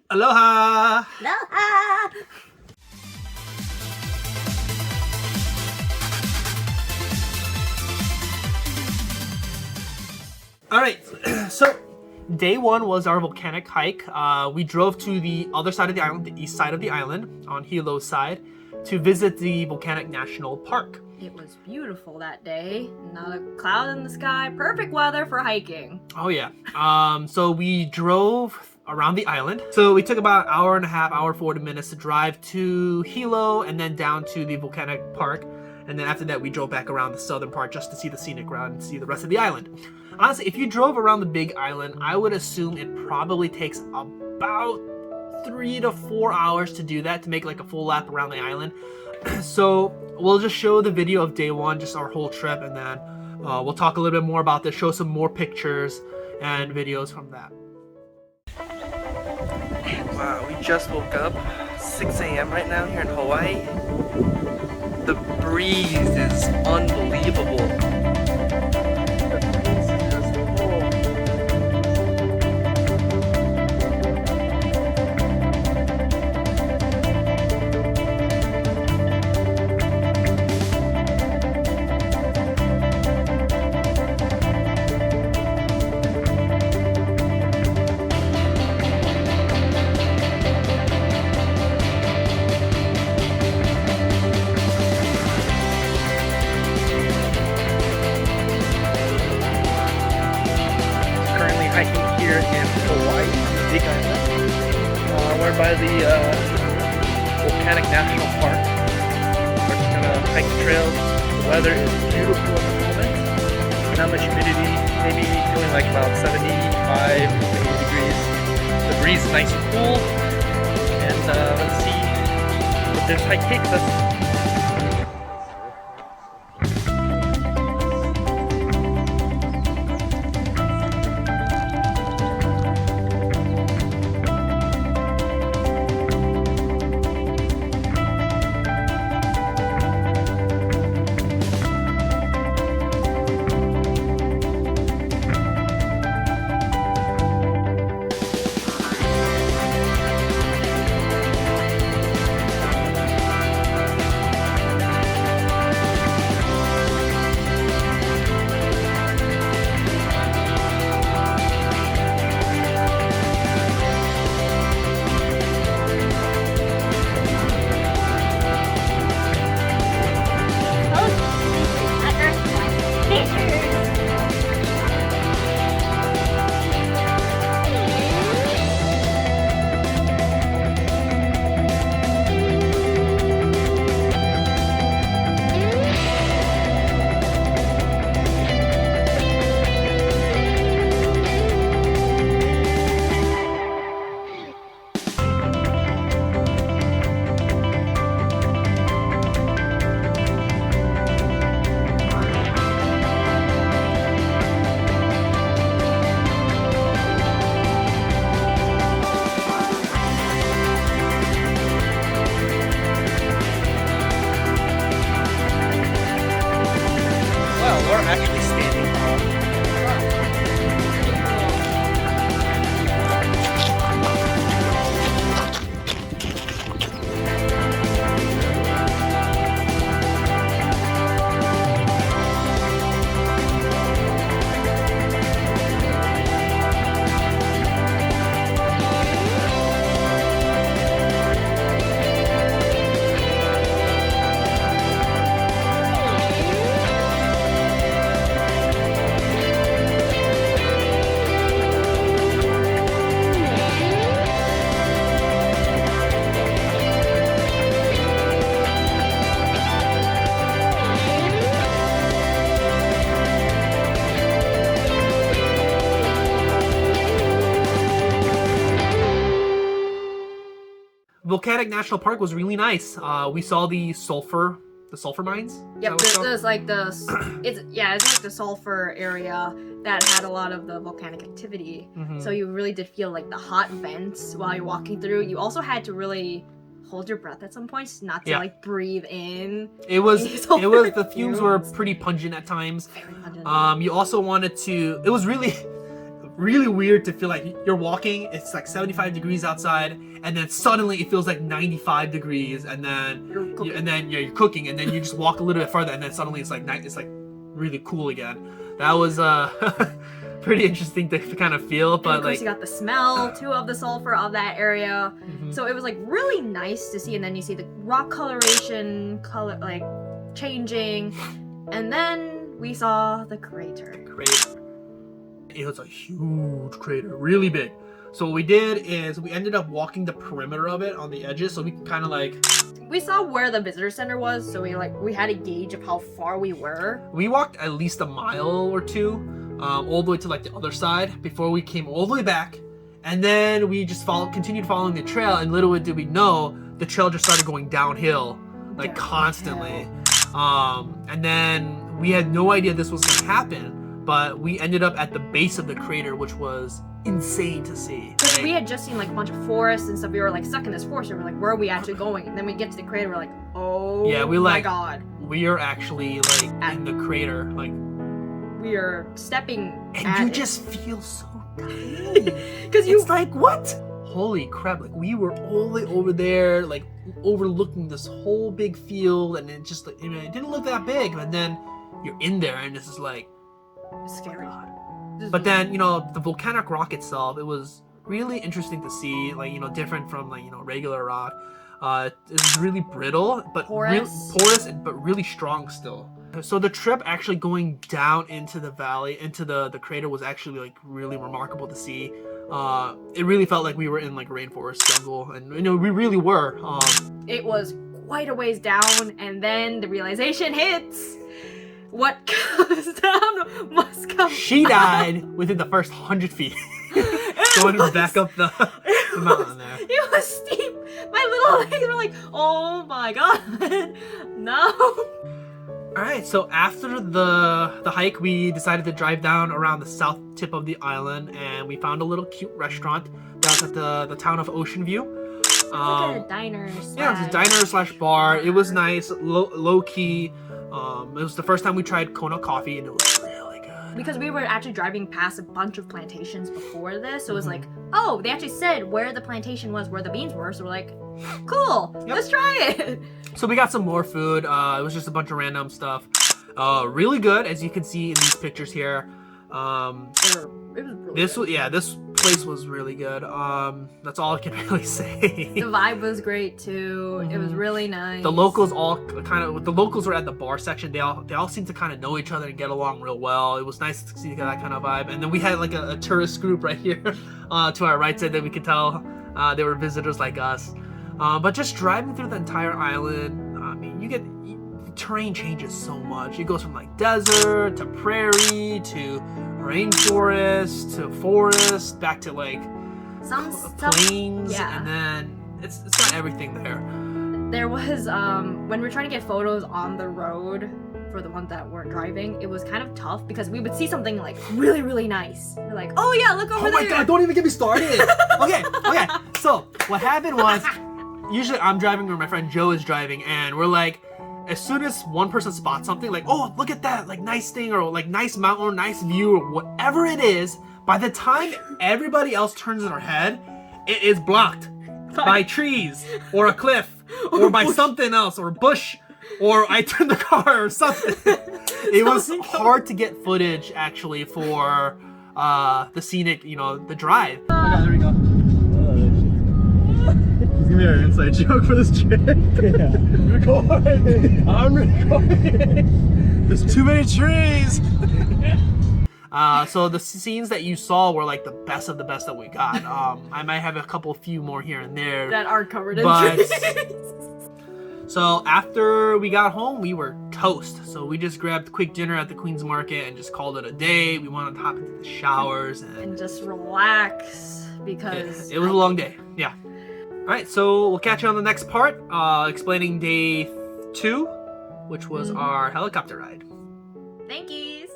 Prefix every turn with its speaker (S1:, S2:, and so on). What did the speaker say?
S1: Aloha!
S2: Aloha!
S1: Alright, so day one was our volcanic hike. We drove to the other side of the island, the east side of the island, on Hilo's side, to visit the Volcanic National Park.
S2: It was beautiful that day. Not a cloud in the sky. Perfect weather for hiking.
S1: Oh yeah. So we drove around the island. So we took about an hour and a half, hour 40 minutes to drive to Hilo and then down to the Volcanic Park. And then after that, we drove back around the southern part just to see the scenic route and see the rest of the island. Honestly, if you drove around the big island, I would assume it probably takes about 3 to 4 hours to do that, to make like a full lap around the island. So we'll just show the video of day one, just our whole trip, and then we'll talk a little bit more about this, show some more pictures and videos from that. Wow, we just woke up, 6 a.m. right now here in Hawaii. The breeze is unbelievable. Hiking here in Hawaii, the Big Island. We're by the Volcanic National Park. We're just gonna hike the trails. The weather is beautiful at the moment. Not much humidity, maybe feeling like about 75 to 80 degrees. The breeze is nice and cool. And let's see what this hike takes us. We're actually standing on Volcanic National Park was really nice. We saw the sulfur mines.
S2: Yep, there's like it's like the sulfur area that had a lot of the volcanic activity. So you really did feel like the hot vents while you're walking through. You also had to really hold your breath at some points, not to like breathe in.
S1: It was the fumes were pretty pungent at times.
S2: Very pungent.
S1: You also wanted to. It was really really weird to feel like you're walking, it's like 75 degrees outside, and then suddenly it feels like 95 degrees, and then you're cooking, and then you just walk a little bit further, and then suddenly it's like really cool again. That was pretty interesting to kind of feel, but
S2: of course you got the smell too of the sulfur of that area. So it was like really nice to see, and then you see the rock coloration like changing, and then we saw the crater.
S1: It was a huge crater, really big. So what we did is we ended up walking the perimeter of it on the edges, so we can kind of like...
S2: We saw where the visitor center was, so we had a gauge of how far we were.
S1: We walked at least a mile or two, all the way to like the other side before we came all the way back, and then we just continued following the trail, and little did we know the trail just started going downhill, like constantly. And then we had no idea this was gonna happen, but we ended up at the base of the crater, which was insane to see.
S2: Because we had just seen like a bunch of forests and stuff. We were like stuck in this forest, and we're like, where are we actually going? And then we get to the crater, we're like, oh
S1: yeah,
S2: my god.
S1: We are actually like in the crater, like
S2: we are stepping
S1: and you just feel so tiny.
S2: Because
S1: it's like, what? Holy crap, like we were all the way over there, like overlooking this whole big field, and it just like, I mean, it didn't look that big, but then you're in there and it's just like,
S2: it's scary.
S1: But then, you know, the volcanic rock itself, it was really interesting to see, like, you know, different from like, you know, regular rock. It's really brittle, but porous, but really strong still. So the trip actually going down into the valley, into the crater, was actually like really remarkable to see. It really felt like we were in like rainforest jungle, and you know, we really were.
S2: It was quite a ways down, and then the realization hits. What comes down must come
S1: She
S2: up.
S1: died within the first 100 feet. Going back up the mountain there.
S2: It was steep. My little legs were like, oh my god. No.
S1: Alright, so after the hike, we decided to drive down around the south tip of the island, and we found a little cute restaurant that was at the town of Ocean View.
S2: It's like a diner.
S1: Yeah, it was a diner / bar. It was nice, low key. It was the first time we tried Kona coffee, and it was really good.
S2: Because we were actually driving past a bunch of plantations before this, so it was like, oh, they actually said where the plantation was, where the beans were, so we're like, cool, let's try it.
S1: So we got some more food. It was just a bunch of random stuff. Really good, as you can see in these pictures here.
S2: It was really good.
S1: This place was really good. That's all I can really say.
S2: The vibe was great too. It was really nice.
S1: The locals were at the bar section. They all seemed to kind of know each other and get along real well. It was nice to see that kind of vibe. And then we had like a tourist group right here to our right side that we could tell they were visitors like us. But just driving through the entire island, I mean, the terrain changes so much. It goes from like desert to prairie to rainforest to forest, back to like plains, and then it's got everything there.
S2: There was when we were trying to get photos on the road for the ones that weren't driving, it was kind of tough because we would see something like really, really nice. We're like, oh yeah, look over there.
S1: Oh my god, don't even get me started. Okay. So what happened was, usually I'm driving or my friend Joe is driving, and we're like, as soon as one person spots something, like, oh, look at that, like, nice thing, or like, nice mountain, or nice view, or whatever it is, by the time everybody else turns their head, it is blocked by trees, or a cliff, or by something else, or a bush, or I turned the car, or something. It was hard to get footage, actually, for the scenic, you know, the drive. Okay, there we go. Give me an inside joke for this trip. Yeah. I'm recording. There's too many trees. So the scenes that you saw were like the best of the best that we got. I might have a few more here and there
S2: that are covered in trees.
S1: So after we got home, we were toast. So we just grabbed quick dinner at the Queen's Market and just called it a day. We wanted to hop into the showers and
S2: just relax because
S1: it was a long day. Yeah. Alright, so we'll catch you on the next part, explaining day 2, which was our helicopter ride.
S2: Thankies!